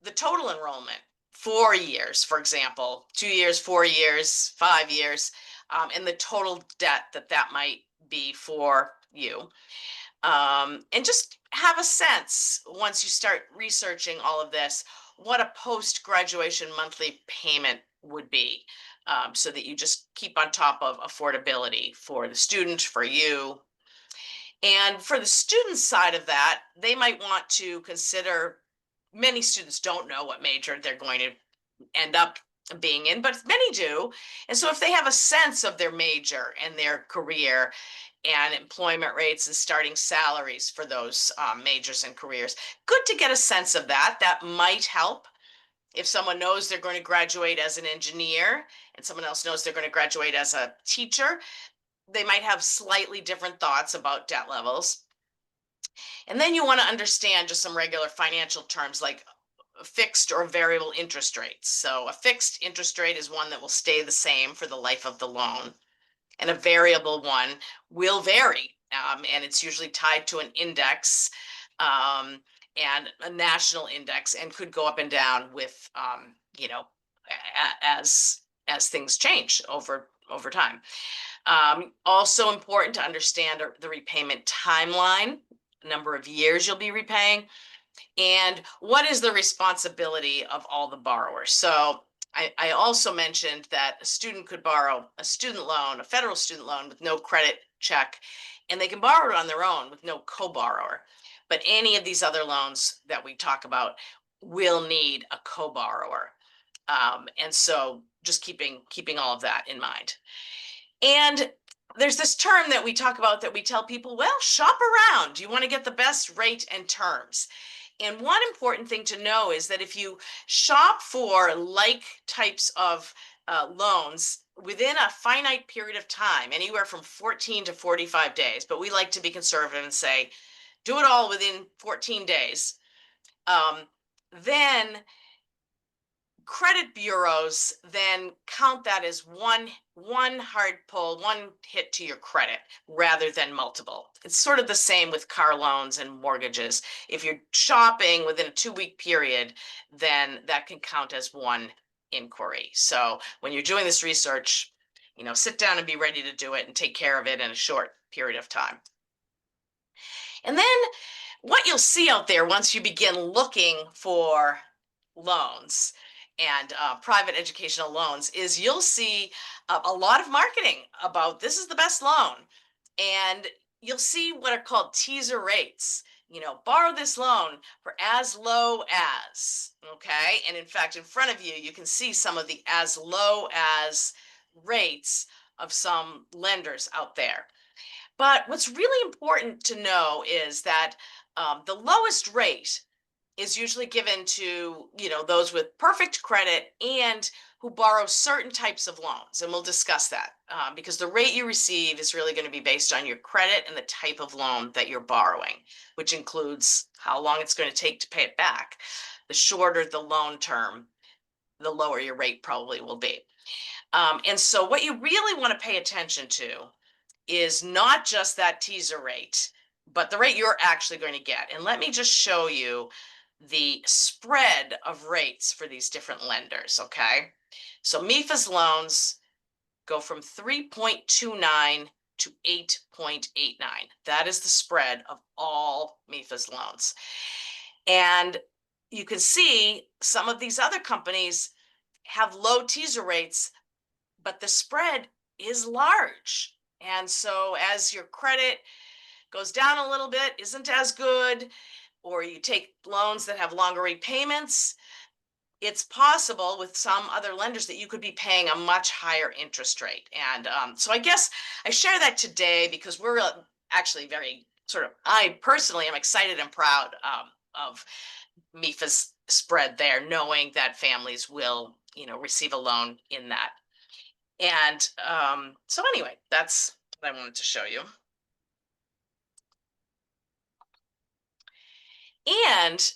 the total enrollment, 4 years, for example, 2 years, 4 years, 5 years, and the total debt that might be for you. And just have a sense, once you start researching all of this, what a post-graduation monthly payment would be, so that you just keep on top of affordability for the student, for you. And for the student side of that, they might want to consider, many students don't know what major they're going to end up being in, but many do. And so if they have a sense of their major and their career and employment rates and starting salaries for those majors and careers, good to get a sense of that. That might help. If someone knows they're going to graduate as an engineer and someone else knows they're going to graduate as a teacher, they might have slightly different thoughts about debt levels. And then you want to understand just some regular financial terms like fixed or variable interest rates. So a fixed interest rate is one that will stay the same for the life of the loan, and a variable one will vary, and it's usually tied to an index, and a national index, and could go up and down with, you know, as things change over time. Also important to understand the repayment timeline, number of years you'll be repaying, and what is the responsibility of all the borrowers. So I also mentioned that a student could borrow a student loan, a federal student loan with no credit check, and they can borrow it on their own with no co-borrower. But any of these other loans that we talk about will need a co-borrower. And so just keeping all of that in mind. And there's this term that we talk about that we tell people, well, shop around. You want to get the best rate and terms. And one important thing to know is that if you shop for like types of loans within a finite period of time, anywhere from 14 to 45 days, but we like to be conservative and say, do it all within 14 days, then credit bureaus then count that as one hard pull, one hit to your credit rather than multiple. It's sort of the same with car loans and mortgages. If you're shopping within a 2-week period, then that can count as one inquiry. So when you're doing this research, you know, sit down and be ready to do it and take care of it in a short period of time. And then what you'll see out there once you begin looking for loans and private educational loans is you'll see a lot of marketing about this is the best loan. And you'll see what are called teaser rates. You know, borrow this loan for as low as, okay? And in fact, in front of you, you can see some of the as low as rates of some lenders out there. But what's really important to know is that the lowest rate is usually given to, you know, those with perfect credit and who borrow certain types of loans. And we'll discuss that because the rate you receive is really going to be based on your credit and the type of loan that you're borrowing, which includes how long it's going to take to pay it back. The shorter the loan term, the lower your rate probably will be. And so what you really want to pay attention to is not just that teaser rate, but the rate you're actually going to get. And let me just show you the spread of rates for these different lenders, okay? So MEFA's loans go from 3.29 to 8.89. That is the spread of all MEFA's loans. And you can see some of these other companies have low teaser rates, but the spread is large. And so as your credit goes down a little bit, isn't as good, or you take loans that have longer repayments, it's possible with some other lenders that you could be paying a much higher interest rate. And so I guess I share that today because we're actually very I personally am excited and proud of MEFA's spread there, knowing that families will, you know, receive a loan in that. And so anyway, that's what I wanted to show you. And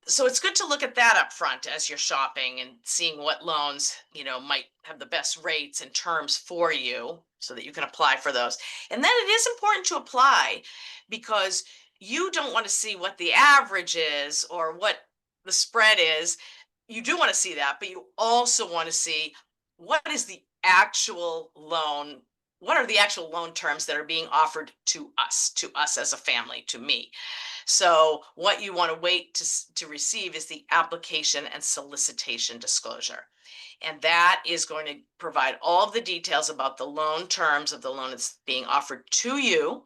so it's good to look at that up front as you're shopping and seeing what loans, you know, might have the best rates and terms for you so that you can apply for those. And then it is important to apply because you don't want to see what the average is or what the spread is. You do want to see that, but you also want to see what is the actual loan what are the actual loan terms that are being offered to us as a family, to me. So what you want to wait to receive is the application and solicitation disclosure. And that is going to provide all of the details about the loan terms of the loan that's being offered to you.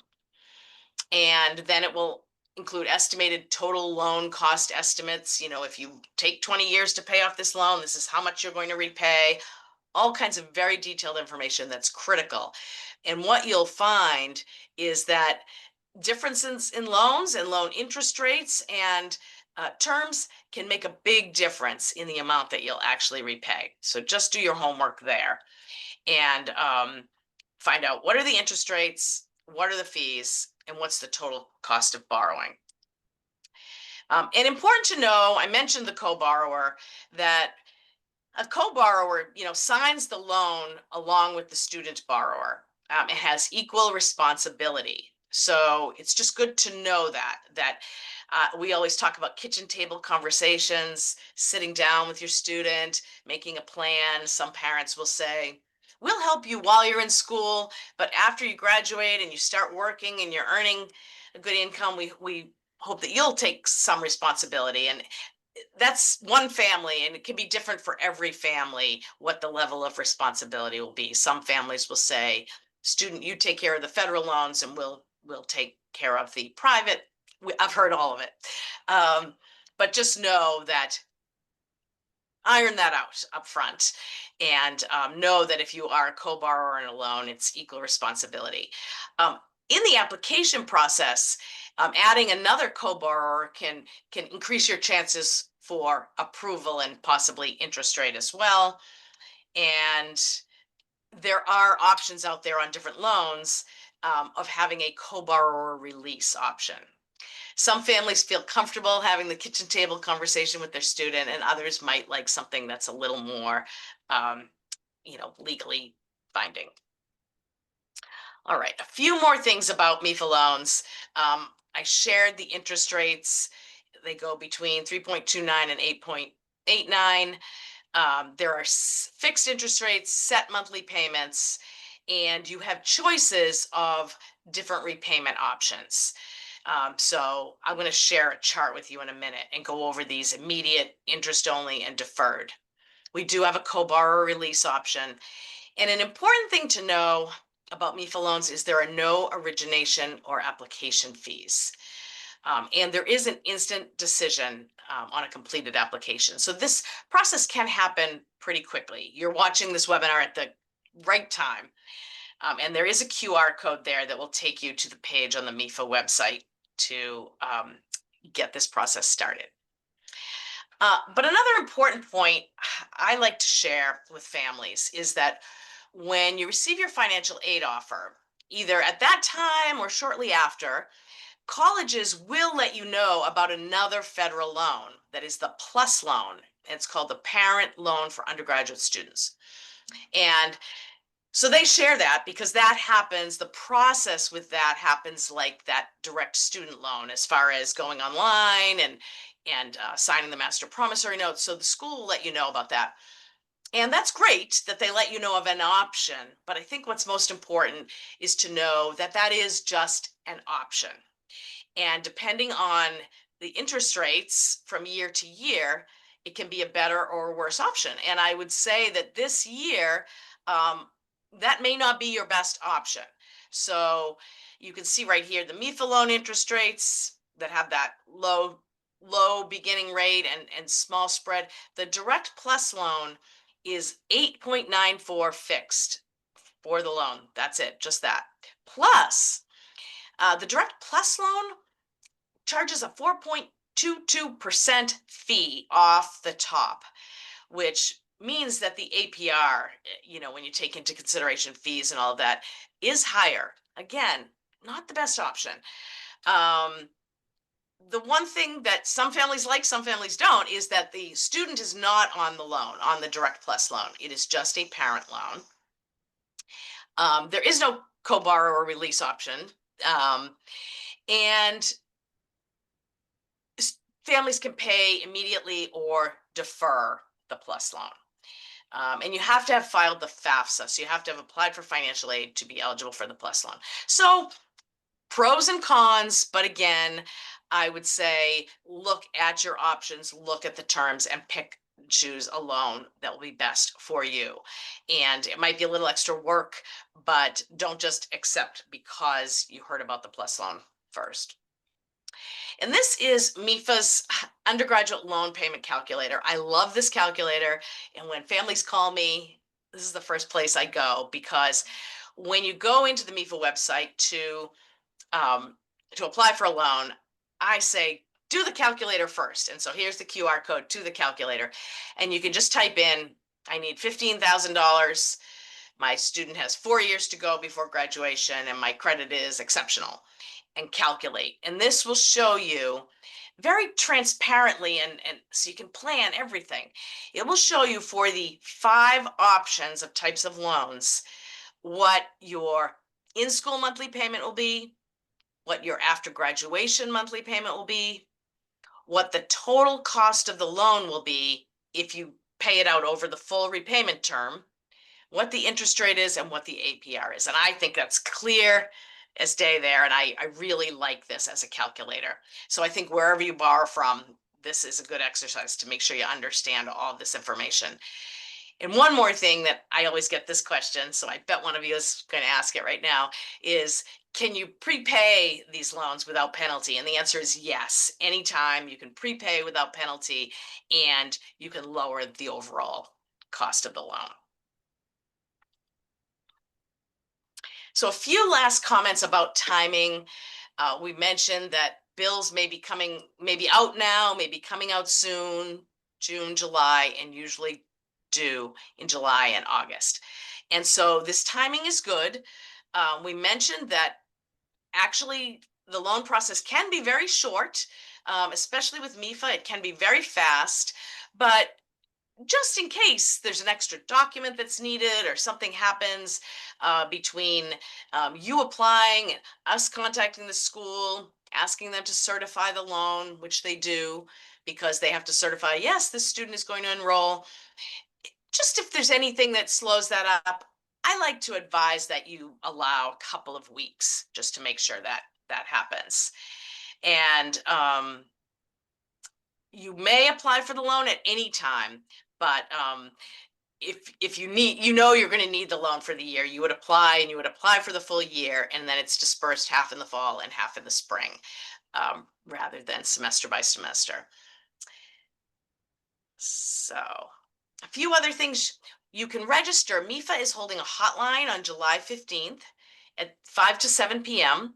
And then it will include estimated total loan cost estimates. You know, if you take 20 years to pay off this loan, this is how much you're going to repay. All kinds of very detailed information that's critical. And what you'll find is that differences in loans and loan interest rates and terms can make a big difference in the amount that you'll actually repay. So just do your homework there and find out what are the interest rates, what are the fees, and what's the total cost of borrowing. And important to know, I mentioned the co-borrower, that a co-borrower, you know, signs the loan along with the student borrower. It has equal responsibility. So it's just good to know that we always talk about kitchen table conversations, sitting down with your student, making a plan. Some parents will say, we'll help you while you're in school, but after you graduate and you start working and you're earning a good income, we hope that you'll take some responsibility. And that's one family, and it can be different for every family what the level of responsibility will be. Some families will say, student, you take care of the federal loans and we'll take care of the private. I've heard all of it. But just know that, iron that out up front, and know that if you are a co-borrower in a loan, it's equal responsibility. In the application process, adding another co-borrower can increase your chances for approval and possibly interest rate as well. And there are options out there on different loans of having a co-borrower release option. Some families feel comfortable having the kitchen table conversation with their student, and others might like something that's a little more, you know, legally binding. All right, a few more things about MEFA loans. I shared the interest rates. They go between 3.29 and 8.89. There are fixed interest rates, set monthly payments, and you have choices of different repayment options. So I'm going to share a chart with you in a minute and go over these: immediate, interest only, and deferred. We do have a co-borrower release option. And an important thing to know about MEFA loans is there are no origination or application fees. And there is an instant decision on a completed application. So this process can happen pretty quickly. You're watching this webinar at the right time. And there is a QR code there that will take you to the page on the MEFA website to get this process started. But another important point I like to share with families is that when you receive your financial aid offer, either at that time or shortly after, colleges will let you know about another federal loan that is the PLUS loan. It's called the Parent Loan for Undergraduate Students. And so they share that because that happens, the process with that happens like that direct student loan, as far as going online and signing the master promissory note. So the school will let you know about that. And that's great that they let you know of an option. But I think what's most important is to know that that is just an option. And depending on the interest rates from year to year, it can be a better or worse option. And I would say that this year, that may not be your best option. So you can see right here, the MEFA loan interest rates that have that low beginning rate and small spread. The Direct Plus loan is 8.94 fixed for the loan. That's it, just that. Plus, the Direct Plus loan charges a 4.22% fee off the top, which means that the APR, you know, when you take into consideration fees and all of that, is higher. Again, not the best option. The one thing that some families like, some families don't, is that the student is not on the loan, on the Direct Plus loan. It is just a parent loan. There is no co-borrower release option. And families can pay immediately or defer the PLUS loan. And you have to have filed the FAFSA. So you have to have applied for financial aid to be eligible for the PLUS loan. So pros and cons, but again, I would say look at your options, look at the terms, and choose a loan that will be best for you. And it might be a little extra work, but don't just accept because you heard about the PLUS loan first. And this is MEFA's undergraduate loan payment calculator. I love this calculator. And when families call me, this is the first place I go, because when you go into the MEFA website to apply for a loan, I say, do the calculator first. And so here's the QR code to the calculator. And you can just type in, I need $15,000. My student has 4 years to go before graduation, and my credit is exceptional, and calculate. And this will show you very transparently, and so you can plan everything. It will show you for the 5 options of types of loans, what your in-school monthly payment will be, what your after graduation monthly payment will be, what the total cost of the loan will be if you pay it out over the full repayment term, what the interest rate is, and what the APR is. And I think that's clear as day there. And I really like this as a calculator. So I think wherever you borrow from, this is a good exercise to make sure you understand all of this information. And one more thing that I always get this question, so I bet one of you is going to ask it right now, is can you prepay these loans without penalty? And the answer is yes. Anytime you can prepay without penalty, and you can lower the overall cost of the loan. So a few last comments about timing. We mentioned that bills may be out now, maybe coming out soon, June, July, and usually due in July and August. And so this timing is good. We mentioned that actually the loan process can be very short, especially with MEFA. It can be very fast, but just in case there's an extra document that's needed or something happens between you applying and us contacting the school, asking them to certify the loan, which they do because they have to certify, yes, this student is going to enroll. Just if there's anything that slows that up, I like to advise that you allow a couple of weeks just to make sure that that happens. And you may apply for the loan at any time, but if you need, you're going to need the loan for the year, you would apply, and you would apply for the full year, and then it's dispersed half in the fall and half in the spring, rather than semester by semester. So a few other things. You can register. MEFA is holding a hotline on July 15th at 5 to 7 p.m.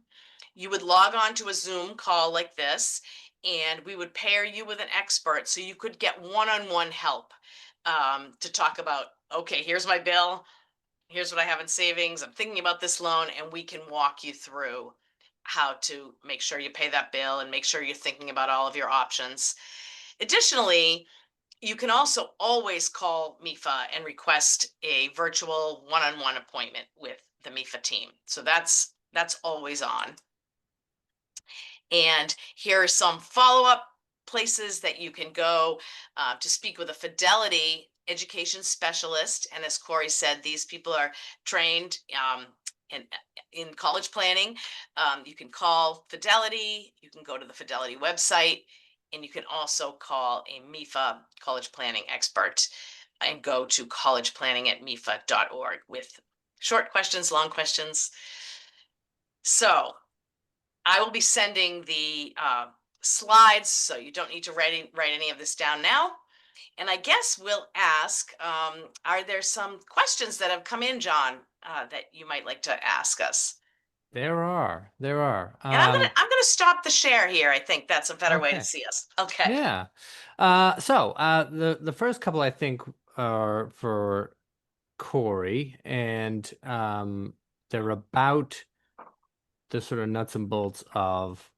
You would log on to a Zoom call like this, and we would pair you with an expert so you could get one-on-one help to talk about, okay, here's my bill, here's what I have in savings, I'm thinking about this loan, and we can walk you through how to make sure you pay that bill and make sure you're thinking about all of your options. Additionally, you can also always call MEFA and request a virtual one-on-one appointment with the MEFA team. So that's always on. And here are some follow-up places that you can go to speak with a Fidelity education specialist. And as Corey said, these people are trained in college planning. You can call Fidelity, you can go to the Fidelity website, and you can also call a MEFA college planning expert and go to collegeplanning@mefa.org with short questions, long questions. So I will be sending the slides, so you don't need to write any of this down now. And I guess we'll ask, are there some questions that have come in, John, that you might like to ask us? There are. And I'm gonna stop the share here. I think that's a better way to Okay. see us. Okay. Yeah. So the first couple I think are for Corey, and they're about the sort of nuts and bolts of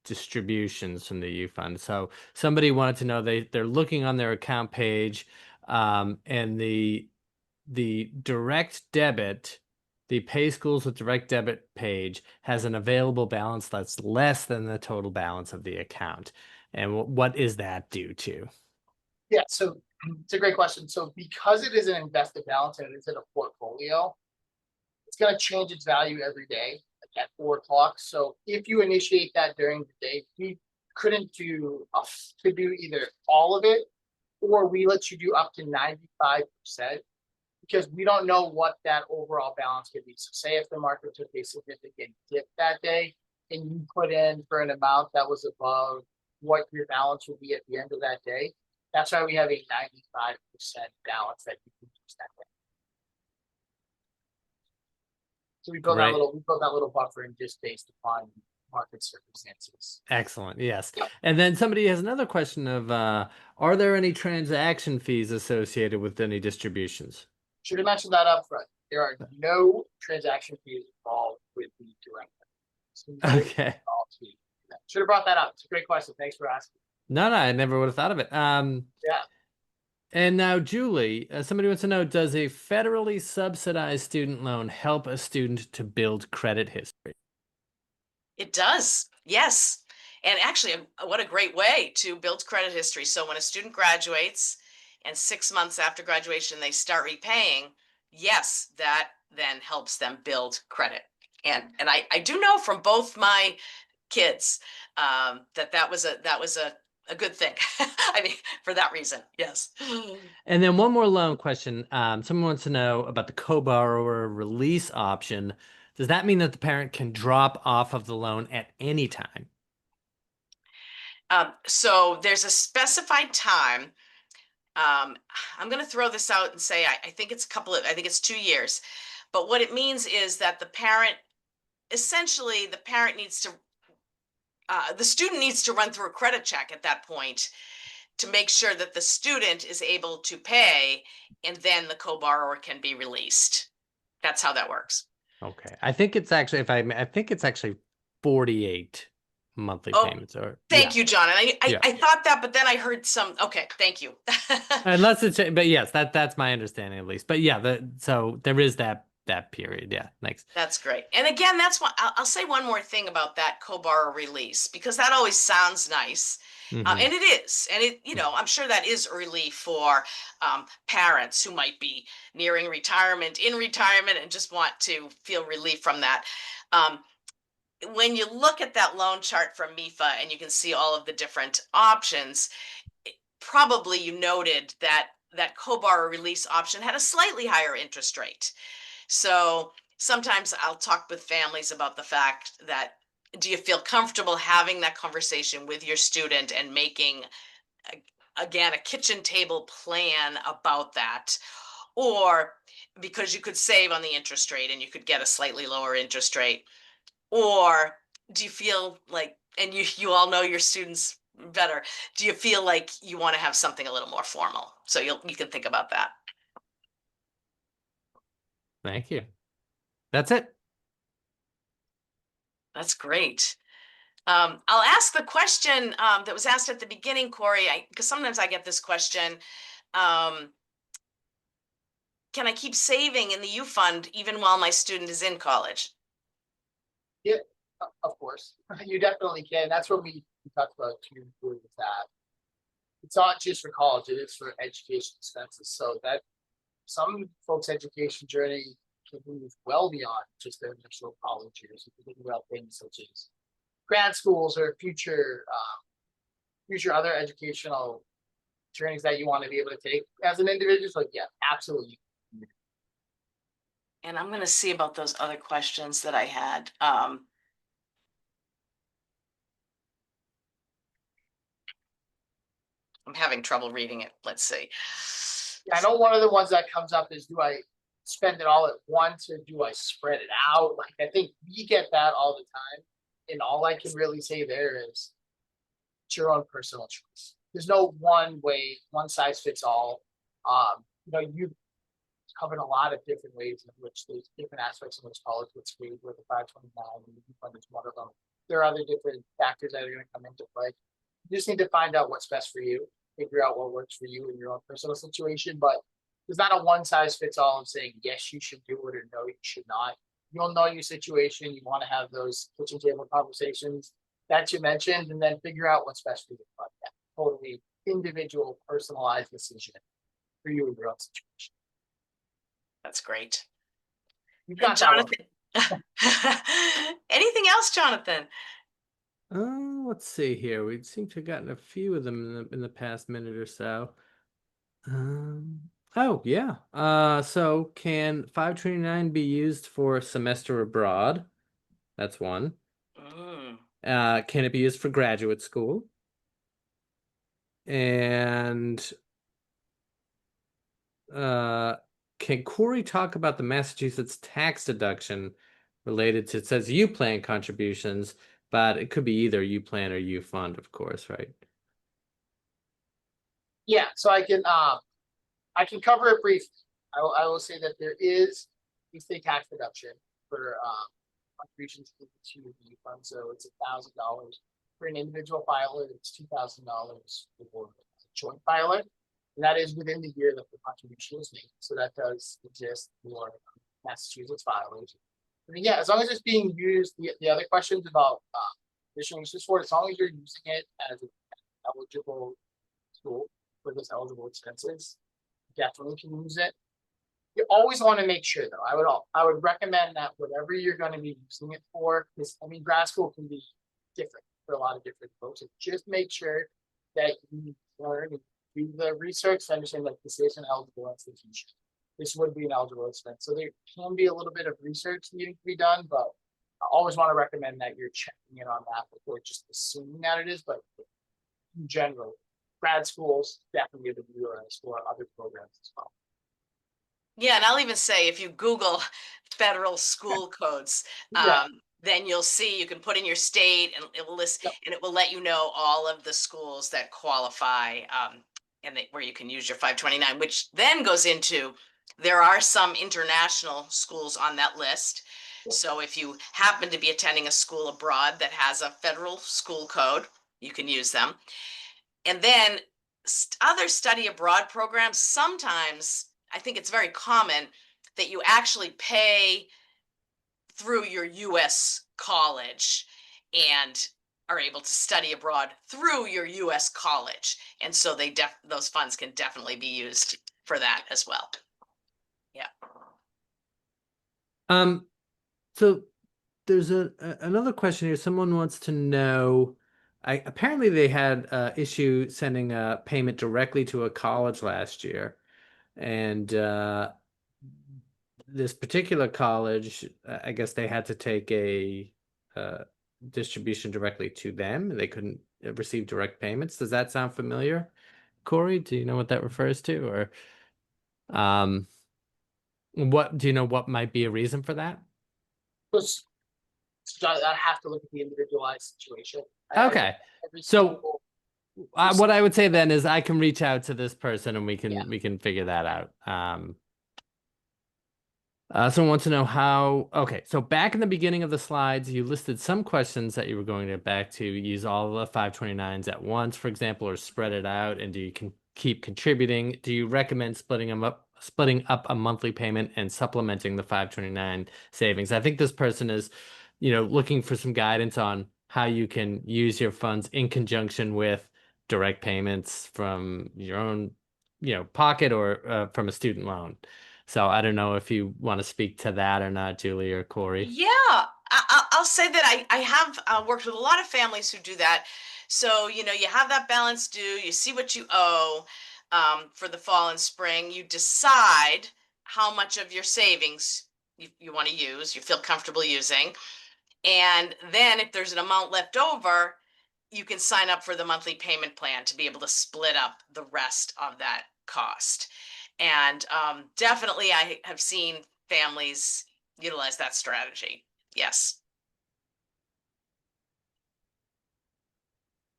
distributions from the U-Fund. So somebody wanted to know, they're looking on their account page, and the direct debit, the Pay Schools with Direct Debit page has an available balance that's less than the total balance of the account. And what is that due to? Yeah, so It's a great question. So because it is an invested balance and it is in a portfolio, it's going to change its value every day, like at 4 o'clock. So if you initiate that during the day, we couldn't do could do either all of it, or we let you do up to 95%, because we don't know what that overall balance could be. So say if the market took a significant dip that day and you put in for an amount that was above what your balance would be at the end of that day, that's why we have a 95% balance that you can use that day. So we build Great. we build that little buffer in just based upon market circumstances. Excellent. Yes. Yep. And then somebody has another question of, are there any transaction fees associated with any distributions? Should have mentioned that up front. There are no transaction fees involved with the direct. So no Okay. withdrawal fee. Should have brought that up. It's a great question. Thanks for asking. No, I never would have thought of it. Yeah. And now, Julie, somebody wants to know, does a federally subsidized student loan help a student to build credit history? It does, yes. And actually, what a great way to build credit history. So when a student graduates and 6 months after graduation, they start repaying, yes, that then helps them build credit. And I do know from both my kids that was a good thing. I mean, for that reason, yes. And then one more loan question. Someone wants to know about the co-borrower release option. Does that mean that the parent can drop off of the loan at any time? So there's a specified time. I'm going to throw this out and say I think it's I think it's 2 years. But what it means is that essentially the parent needs to, the student needs to run through a credit check at that point to make sure that the student is able to pay, and then the co-borrower can be released. That's how that works. Okay. I think it's actually, I think it's actually 48 monthly payments. Or thank you, John. And Yeah. I thought that, but then I heard some. Okay, thank you. Unless it's, but yes, that's my understanding at least. But yeah, so there is that period. Yeah, thanks. That's great. And again, that's what I'll say one more thing about that co-borrower release, because that always sounds nice. And it is. And I'm sure that is a relief for parents who might be nearing retirement, in retirement, and just want to feel relief from that. When you look at that loan chart from MEFA and you can see all of the different options, probably you noted that that co-borrower release option had a slightly higher interest rate. So sometimes I'll talk with families about the fact that, do you feel comfortable having that conversation with your student and making, again, a kitchen table plan about that? Or because you could save on the interest rate and you could get a slightly lower interest rate? Or do you feel like, and you all know your students better, do you feel like you want to have something a little more formal? So you can think about that. Thank you. That's it. That's great. I'll ask the question that was asked at the beginning, Corey, because sometimes I get this question. Can I keep saving in the U-Fund even while my student is in college? Yeah, of course. You definitely can. That's what we talked about too, with that. It's not just for college, it is for education expenses. So that some folks' education journey can move well beyond just their initial college years. If you think about things such as grad schools or future other educational journeys that you want to be able to take as an individual. So yeah, absolutely. And I'm going to see about those other questions that I had. I'm having trouble reading it. Let's see. Yeah, I know one of the ones that comes up is, do I spend it all at once or do I spread it out? Like, I think we get that all the time. And all I can really say there is it's your own personal choice. There's no one way, one size fits all. You've covered a lot of different ways in which there's different aspects in which college gets paid with the 529 and the U-Fund is one of them. There are other different factors that are going to come into play. You just need to find out what's best for you, figure out what works for you in your own personal situation. But there's not a one size fits all of saying, yes, you should do it or no, you should not. You'll know your situation. You want to have those kitchen table conversations that you mentioned and then figure out what's best for you. But yeah, totally individual, personalized decision. for you in your own situation. That's great. You've And got that one. Jonathan, anything else, Jonathan? Let's see here. We seem to have gotten a few of them in the past minute or so. Oh yeah. So can 529 be used for semester abroad? That's one. Mm. Can it be used for graduate school? And can Corey talk about the Massachusetts tax deduction related to, it says U plan contributions, but it could be either U plan or U fund, of course, right? Yeah, so I can cover it briefly. I will say that there is a state tax deduction for contributions to the fund. So it's $1,000 for an individual filer. It's $2,000 for a joint filer. And that is within the year that the contribution is made. So that does exist for Massachusetts filers. I mean, yeah, as long as it's being used, the other questions about additional uses for it, as long as you're using it as an eligible tool for those eligible expenses, definitely can use it. You always want to make sure, though. I would recommend that whatever you're going to be using it for, because I mean, grad school can be different for a lot of different folks. So just make sure that you learn and do the research to understand that this is an eligible institution. This would be an eligible expense. So there can be a little bit of research needing to be done, but I always want to recommend that you're checking in on that before just assuming that it is. But in general, grad schools definitely have been utilized for other programs as well. Yeah, and I'll even say if you Google federal school codes, Yeah. then you'll see you can put in your state and it will list Yep. and it will let you know all of the schools that qualify and where you can use your 529, which then goes into there are some international schools on that list. So if you happen to be attending a school abroad that has a federal school code, you can use them. And then other study abroad programs, sometimes I think it's very common that you actually pay through your US college and are able to study abroad through your US college. And so those funds can definitely be used for that as well. Yeah. So there's another question here. Someone wants to know, apparently they had issue sending a payment directly to a college last year. And this particular college, I guess they had to take a distribution directly to them, and they couldn't receive direct payments. Does that sound familiar, Corey? Do you know what that refers to, or what do you know? What might be a reason for that? Because I have to look at the individualized situation. Okay, so what I would say then is I can reach out to this person and we can figure that out. Someone wants to know how. Okay, so back in the beginning of the slides, you listed some questions that you were going to get back to. Use all the 529s at once, for example, or spread it out. And do you can keep contributing? Do you recommend splitting up a monthly payment and supplementing the 529 savings? I think this person is, looking for some guidance on how you can use your funds in conjunction with direct payments from your own, pocket or from a student loan. So I don't know if you want to speak to that or not, Julie or Corey. Yeah, I'll say that I have worked with a lot of families who do that. So, you have that balance due, you see what you owe for the fall and spring, you decide how much of your savings you want to use, you feel comfortable using. And then if there's an amount left over, you can sign up for the monthly payment plan to be able to split up the rest of that cost. And definitely, I have seen families utilize that strategy. Yes.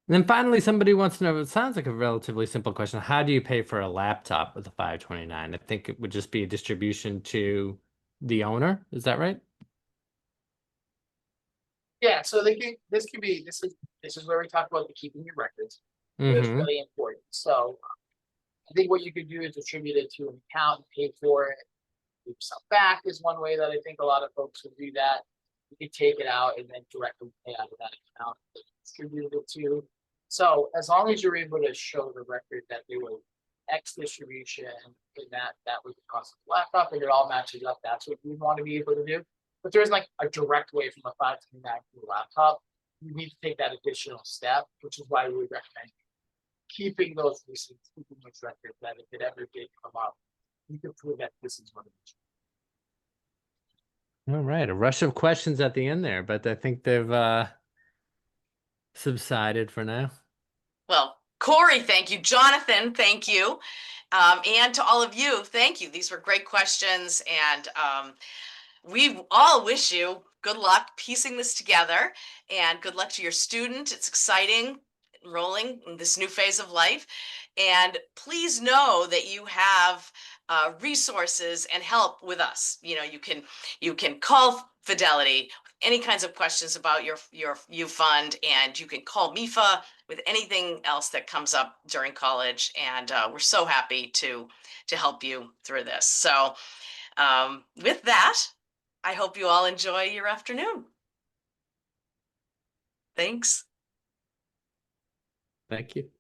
And then finally, somebody wants to know, it sounds like a relatively simple question. How do you pay for a laptop with a 529? I think it would just be a distribution to the owner. Is that right? Yeah, so this is where we talk about the keeping your records. It's Mm-hmm. really important. So I think what you could do is attribute it to an account and pay for it. Keep some back is one way that I think a lot of folks would do that. You could take it out and then directly pay out of that account that you distributed it to. So as long as you're able to show the record that they were X distribution, and that was the cost of the laptop, and it all matches up. That's what we want to be able to do. But there's like a direct way from a 529 to a laptop. You need to take that additional step, which is why we would recommend keeping those receipts, keeping those records, that if it ever did come up, you can prove that this is what it is. All right, a rush of questions at the end there, but I think they've subsided for now. Well, Corey, thank you. Jonathan, thank you. And to all of you, thank you. These were great questions. And we all wish you good luck piecing this together, and good luck to your student. It's exciting enrolling in this new phase of life. And please know that you have resources and help with us. You know, you can call Fidelity with any kinds of questions about your U-Fund, and you can call MEFA with anything else that comes up during college. And we're so happy to help you through this. So with that, I hope you all enjoy your afternoon. Thanks. Thank you.